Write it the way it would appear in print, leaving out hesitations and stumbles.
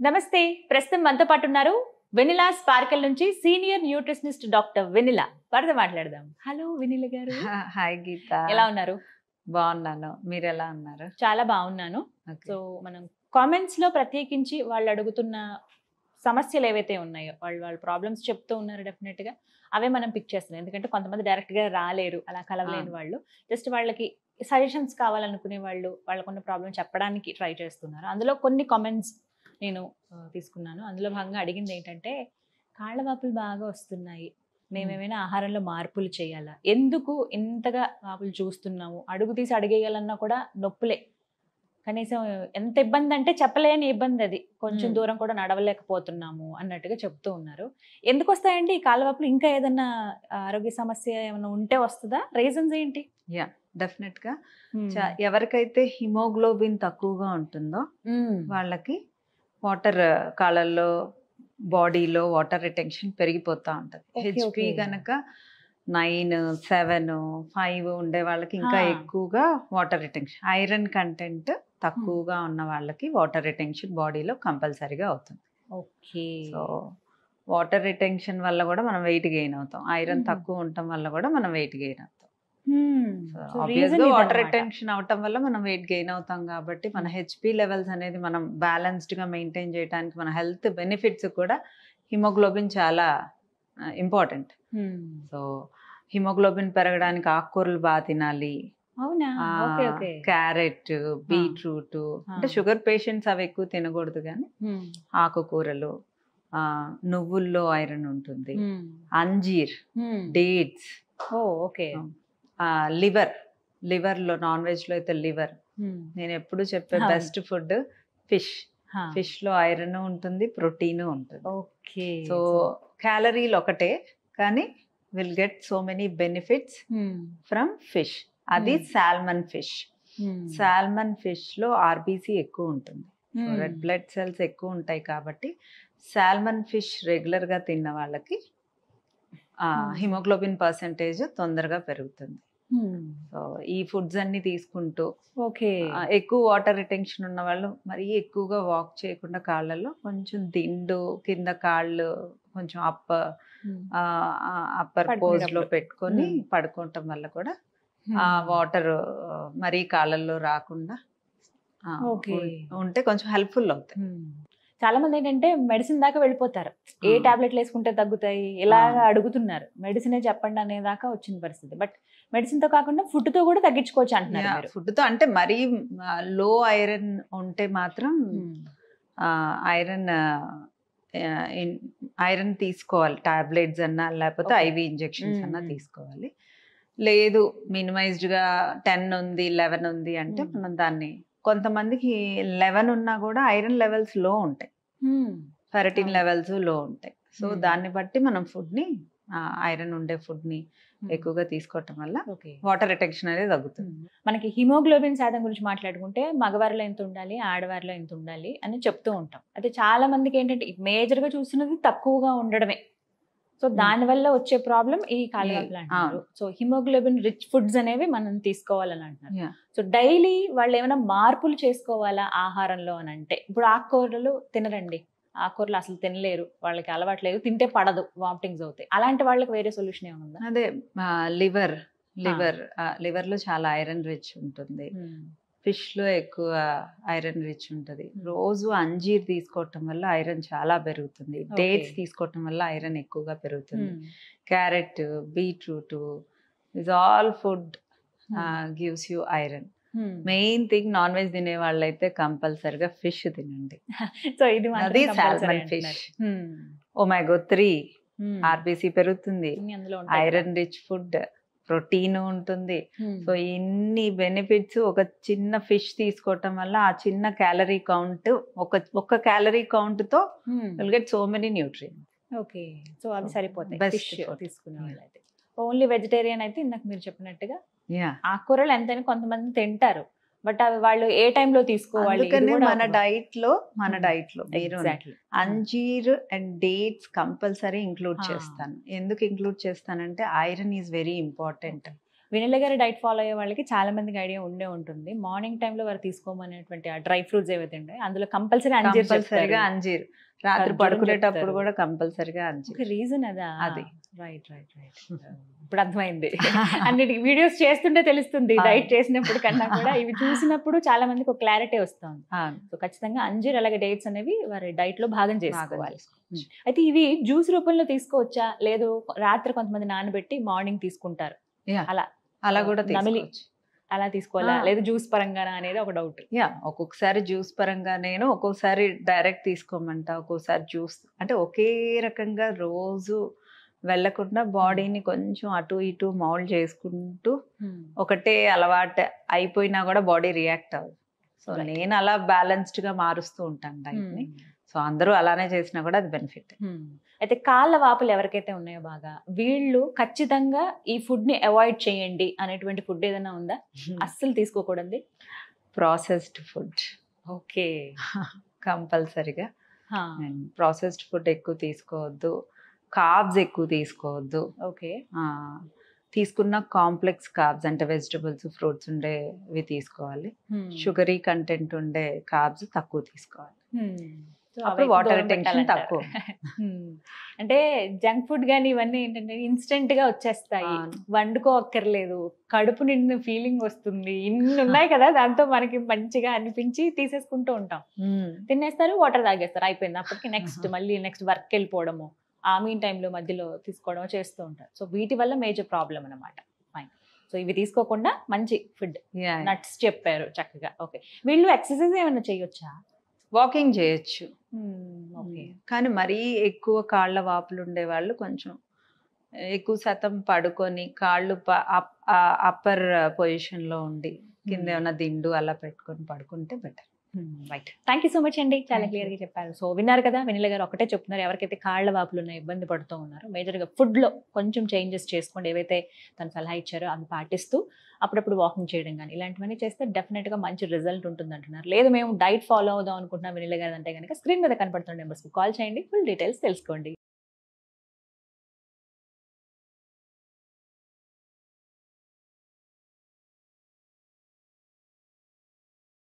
నమస్తే. ప్రస్తుతం మనతో పాటు ఉన్నారు వెనిలా స్పార్కల్ నుంచి సీనియర్ న్యూట్రిషనిస్ట్ డాక్టర్ వెనిలా. వారితో మాట్లాడదాం. హలో వెనిలా గారు. హాయ్ గీత, ఎలా ఉన్నారు? బాగున్నాను. మీరు ఎలా ఉన్నారు? చాలా బాగున్నాను. సో మనం కామెంట్స్ లో ప్రత్యేకించి వాళ్ళు అడుగుతున్న సమస్యలు ఏవైతే ఉన్నాయో వాళ్ళ ప్రాబ్లమ్స్ చెప్తూ ఉన్నారు. డెఫినెట్ గా అవే మనం పిక్ చేస్తున్నాం. ఎందుకంటే కొంతమంది డైరెక్ట్ గా రాలేరు, అలా కలవలేని వాళ్ళు జస్ట్ వాళ్ళకి సజెషన్స్ కావాలనుకునే వాళ్ళు వాళ్ళకున్న ప్రాబ్లం చెప్పడానికి ట్రై చేస్తున్నారు. అందులో కొన్ని కామెంట్స్ నేను తీసుకున్నాను. అందులో భాగంగా అడిగింది ఏంటంటే, కాళ్ళవాపులు బాగా వస్తున్నాయి, మేమేమైనా ఆహారంలో మార్పులు చేయాలా, ఎందుకు ఇంతగా వాపులు చూస్తున్నాము, అడుగు తీసి అడిగేయాలన్నా కూడా నొప్పులే, కనీసం ఎంత ఇబ్బంది అంటే చెప్పలేని ఇబ్బంది, అది కొంచెం దూరం కూడా నడవలేకపోతున్నాము అన్నట్టుగా చెప్తూ ఉన్నారు. ఎందుకు వస్తాయండి ఈ కాళ్ళవాపులు? ఇంకా ఏదన్నా ఆరోగ్య సమస్య ఏమైనా ఉంటే వస్తుందా? రీజన్స్ ఏంటి? యా, డెఫినెట్ గా ఎవరికైతే హిమోగ్లోబిన్ తక్కువగా ఉంటుందో వాళ్ళకి వాటర్ కాళ్ళల్లో బాడీలో వాటర్ రిటెన్షన్ పెరిగిపోతూ ఉంటుంది. హెచ్పి కనుక 9, 7, 5 ఉండే వాళ్ళకి ఇంకా ఎక్కువగా వాటర్ రిటెన్షన్, ఐరన్ కంటెంట్ తక్కువగా ఉన్న వాళ్ళకి వాటర్ రిటెన్షన్ బాడీలో కంపల్సరీగా అవుతుంది. ఓకే. సో వాటర్ రిటెన్షన్ వల్ల కూడా మనం వెయిట్ గెయిన్ అవుతాం, ఐరన్ తక్కువ ఉండటం వల్ల కూడా మనం వెయిట్ గెయిన్ అవుతాం. ఆబ్వియస్గా వాటర్ రిటెన్షన్ అవటం వల్ల మనం వెయిట్ గెయిన్ అవుతాం కాబట్టి మన హెచ్పి లెవెల్స్ అనేది మనం బ్యాలెన్స్డ్ గా మెయింటైన్ చేయడానికి మన హెల్త్ బెనిఫిట్స్ కూడా హిమోగ్లోబిన్ చాలా ఇంపార్టెంట్. సో హిమోగ్లోబిన్ పెరగడానికి ఆకుకూరలు బాగా తినాలి. క్యారెట్, బీట్రూట్, అంటే షుగర్ పేషెంట్స్ అవి ఎక్కువ తినకూడదు, కానీ ఆకుకూరలు, నువ్వుల్లో ఐరన్ ఉంటుంది, అంజీర్, డేట్స్, లివర్ లో నాన్ వెజ్ లో అయితే లివర్. నేను ఎప్పుడు చెప్పే బెస్ట్ ఫుడ్ ఫిష్ లో ఐరన్ ఉంటుంది, ప్రోటీన్ ఉంటుంది. సో క్యాలరీలు ఒకటే, కానీ will get so many benefits from fish. అది సాల్మన్ ఫిష్. సాల్మన్ ఫిష్ లో ఆర్బిసి ఎక్కువ ఉంటుంది, రెడ్ బ్లడ్ సెల్స్ ఎక్కువ ఉంటాయి కాబట్టి సాల్మన్ ఫిష్ రెగ్యులర్ గా తిన్న వాళ్ళకి హిమోగ్లోబిన్ పర్సెంటేజ్ తొందరగా పెరుగుతుంది. సో ఈ ఫుడ్స్ అన్ని తీసుకుంటూ ఎక్కువ వాటర్ రిటెన్షన్ ఉన్న వాళ్ళు మరీ ఎక్కువగా వాక్ చేయకుండా కాళ్ళల్లో కొంచెం దిండు కింద కాళ్ళు కొంచెం అప్పర్ పోజ్ లో పెట్టుకొని పడుకోవటం వల్ల కూడా ఆ వాటర్ మరీ కాళ్ళల్లో రాకుండా ఉంటే కొంచెం హెల్ప్ఫుల్ అవుతాయి. చాలా మంది ఏంటంటే మెడిసిన్ దాకా వెళ్ళిపోతారు, ఏ టాబ్లెట్లు వేసుకుంటే తగ్గుతాయి ఇలాగా అడుగుతున్నారు. మెడిసినే చెప్పండి అనే దాకా వచ్చిన పరిస్థితి. బట్ మెడిసిన్ తో కాకుండా ఫుడ్ తో కూడా తగ్గించుకోవచ్చు అంటున్నారు. ఫుడ్ తో అంటే మరీ లో ఐరన్ ఉంటే మాత్రం ఐరన్ తీసుకోవాలి, టాబ్లెట్స్ అన్నా లేకపోతే ఐవి ఇంజెక్షన్స్ అన్నా తీసుకోవాలి. లేదు మినిమైజ్డ్ గా 10 ఉంది 11 ఉంది అంటే మనం దాన్ని, కొంతమందికి 11 ఉన్నా కూడా ఐరన్ లెవెల్స్ లో ఉంటాయి, ఫెరటిన్ లెవెల్స్ లో ఉంటాయి. సో దాన్ని బట్టి మనం ఫుడ్ ని, ఐరన్ ఉండే ఫుడ్ ని ఎక్కువగా తీసుకోవటం వల్ల వాటర్ రిటెన్షన్ అనేది తగ్గుతుంది. మనకి హిమోగ్లోబిన్ శాతం గురించి మాట్లాడుకుంటే మగవారిలో ఎంత ఉండాలి, ఆడవారిలో ఎంత ఉండాలి అని చెప్తూ ఉంటాం. అయితే చాలా మందికి ఏంటంటే మేజర్ గా చూస్తున్నది తక్కువగా ఉండడమే. సో దానివల్ల వచ్చే ప్రాబ్లం ఈ కాళ్ళవాపులు అంటారు. సో హిమోగ్లోబిన్ రిచ్ ఫుడ్స్ అనేవి మనం తీసుకోవాలని అంటున్నారు. సో డైలీ వాళ్ళు ఏమైనా మార్పులు చేసుకోవాలా ఆహారంలో అని అంటే, ఇప్పుడు ఆకుకూరలు తినరండి, ఆకుకూరలు అసలు తినలేరు, వాళ్ళకి అలవాట్లేదు, తింటే పడదు, వామిటింగ్స్ అవుతాయి, అలాంటి వాళ్ళకి వేరే సొల్యూషన్ ఏముందా? అదే లివర్ లో చాలా ఐరన్ రిచ్ ఉంటుంది, ఫిష్ లో ఎక్కువ ఐరన్ రిచ్ ఉంటుంది. రోజు అంజీర్ తీసుకోవటం వల్ల ఐరన్ చాలా పెరుగుతుంది, డేట్స్ తీసుకోవటం వల్ల ఐరన్ ఎక్కువగా పెరుగుతుంది, carrot, beetroot, is all food gives you iron. Main thing, non veg తినే వాళ్ళైతే కంపల్సరిగా ఫిష్ తినండి. సో ఇది సాల్మన్ ఫిష్, ఒమేగా 3, ఆర్బిసి పెరుగుతుంది, ఐరన్ రిచ్ ఫుడ్, ప్రోటీన్ ఉంటుంది. సో ఇన్ని బెనిఫిట్స్ ఒక చిన్న ఫిష్ తీసుకోవటం వల్ల, ఆ చిన్న క్యాలరీ కౌంట్, ఒక క్యాలరీ కౌంట్ తో will get so many nutrients. Okay, so అవి సరిపోతాయి తీసుకునే వాళ్ళైతే. ఓన్లీ వెజిటేరియన్ అయితే ఇందాక మీరు చెప్పినట్టుగా ఆకుకూరలు ఎంతైనా కొంతమంది తింటారు, బట్ అవి వాళ్ళు ఏ టైంలో తీసుకోవాలి? మన డైట్ లో మీరు అంజీర్ అండ్ డేట్స్ కంపల్సరీ ఇంక్లూడ్ చేస్తాను. ఎందుకు ఇంక్లూడ్ చేస్తానంటే iron is very important. Vanilla గారి డైట్ ఫాలో అయ్యే వాళ్ళకి చాలా మందికి ఐడియా ఉండే ఉంటుంది. మార్నింగ్ టైంలో వారు తీసుకోమనేటువంటి ఆ డ్రై ఫ్రూట్స్ ఏవైతే ఉంటాయో అందులో కంపల్సరీ కంపల్సరిగా అంజీర్, రాత్రి ఖర్జూరం పడుకునేటప్పుడు చెప్తారు. కూడా కంపల్సరిగా అంజీర్. ఒక రీజన్ అదా? అది. Right right right. ఇప్పుడు అర్థమైంది. అన్నిటికి వీడియోస్ చేస్తుంటే తెలుస్తుంది డైట్ చేసినప్పుడు కన్నా కూడా ఇవి చూసినప్పుడు చాలా మందికి ఒక క్లారిటీ వస్తుంది. సో ఖచ్చితంగా అంజీర్ అలాగే డేట్స్ అనేవి వారి డైట్ లో భాగం చేసుకోవాలి. అయితే ఇవి జ్యూస్ రూపంలో తీసుకోవచ్చా, లేదు రాత్రి కొంతమంది నానబెట్టి మార్నింగ్ తీసుకుంటారు, అలా కూడా నమిలి తీసుకోవచ్చు. అలా తీసుకోవాలా, లేదు జ్యూస్ పరంగానా అనేది ఒక డౌట్. ఒక్కొక్కసారి జ్యూస్ పరంగా, నేను ఒక్కొక్కసారి డైరెక్ట్ తీసుకోమంటా, ఒక్కొక్కసారి జ్యూస్. అంటే ఒకే రకంగా రోజు వెళ్ళకుండా బాడీని కొంచెం అటు ఇటు మౌల్డ్ చేసుకుంటూ ఒకటే అలవాటు అయిపోయినా కూడా బాడీ రియాక్ట్ అవ్వదు. సో నేను అలా బ్యాలెన్స్డ్ గా మారుస్తూ ఉంటాను డైట్ ని. సో అందరూ అలానే చేసినా కూడా అది బెనిఫిట్. అయితే కాళ్ళ వాపులు ఎవరికైతే ఉన్నాయో బాగా, వీళ్ళు ఖచ్చితంగా ఈ ఫుడ్ ని అవాయిడ్ చేయండి అనేటువంటి ఫుడ్ ఏదైనా ఉందా? అస్సలు తీసుకోకూడదు ప్రాసెస్డ్ ఫుడ్. ఓకే. కంపల్సరిగా ప్రాసెస్డ్ ఫుడ్ ఎక్కువ తీసుకోవద్దు, కార్బ్స్ ఎక్కువ తీసుకోవద్దు. ఓకే. తీసుకున్న కాంప్లెక్స్ కార్బ్స్ అంటే వెజిటబుల్స్, ఫ్రూట్స్ ఉండేవి తీసుకోవాలి. షుగరీ కంటెంట్ ఉండే కార్బ్స్ తక్కువ తీసుకోవాలి. అప్పుడు వాటర్ రిటెన్షన్ తక్కువ. అంటే జంక్ ఫుడ్ కానీ ఇవన్నీ ఏంటంటే ఇన్స్టెంట్ గా వచ్చేస్తాయి, వండుకో అక్కర్లేదు, కడుపు నిండిన ఫీలింగ్ వస్తుంది, ఇన్ని ఉన్నాయి కదా, దాంతో మనకి మంచిగా అనిపించి తీసేసుకుంటూ ఉంటాం. తినేస్తారు, వాటర్ తాగేస్తారు, అయిపోయింది. అప్పటికి మళ్ళీ నెక్స్ట్ వర్క్ వెళ్ళిపోవడము, ఆ మీన్ టైంలో మధ్యలో తీసుకోవడం చేస్తూ ఉంటారు. సో వీటి వల్ల మేజర్ ప్రాబ్లం అనమాట. ఫైన్. సో ఇవి తీసుకోకుండా మంచి ఫుడ్, నట్స్ చెప్పారు చక్కగా. ఓకే. వీళ్ళు ఎక్సర్సైజ్ ఏమైనా చేయొచ్చా? వాకింగ్ చేయొచ్చు, కానీ మరీ ఎక్కువ కాళ్ళ వాపులు ఉండే వాళ్ళు కొంచెం ఎక్కువ శాతం పడుకొని కాళ్ళు అప్పర్ పొజిషన్ లో ఉండి కింద ఏమైనా దిండు అలా పెట్టుకొని పడుకుంటే better. Right. Thank you so much అండి, చాలా క్లియర్ గా చెప్పారు. సో విన్నారు కదా, వెనిలా గారు ఒకటే చెప్తున్నారు, ఎవరికైతే కాళ్ళ వాపులు ఉన్నాయి, ఇబ్బంది పడుతూ ఉన్నారు, మేజర్గా ఫుడ్లో కొంచెం చేంజెస్ చేసుకోండి, ఏవైతే తను సలహా ఇచ్చారో అవి పాటిస్తూ అప్పుడప్పుడు వాకింగ్ చేయడం కానీ ఇలాంటివన్నీ చేస్తే డెఫినెట్గా మంచి రిజల్ట్ ఉంటుంది అంటున్నారు. లేదు మేము డైట్ ఫాలో అవుదాం అనుకుంటున్నాం వెనిలా గారు అంటే కనుక స్క్రీన్ మీద కనపడుతున్న నెంబర్స్కి కాల్ చేయండి, ఫుల్ డీటెయిల్స్ తెలుసుకోండి.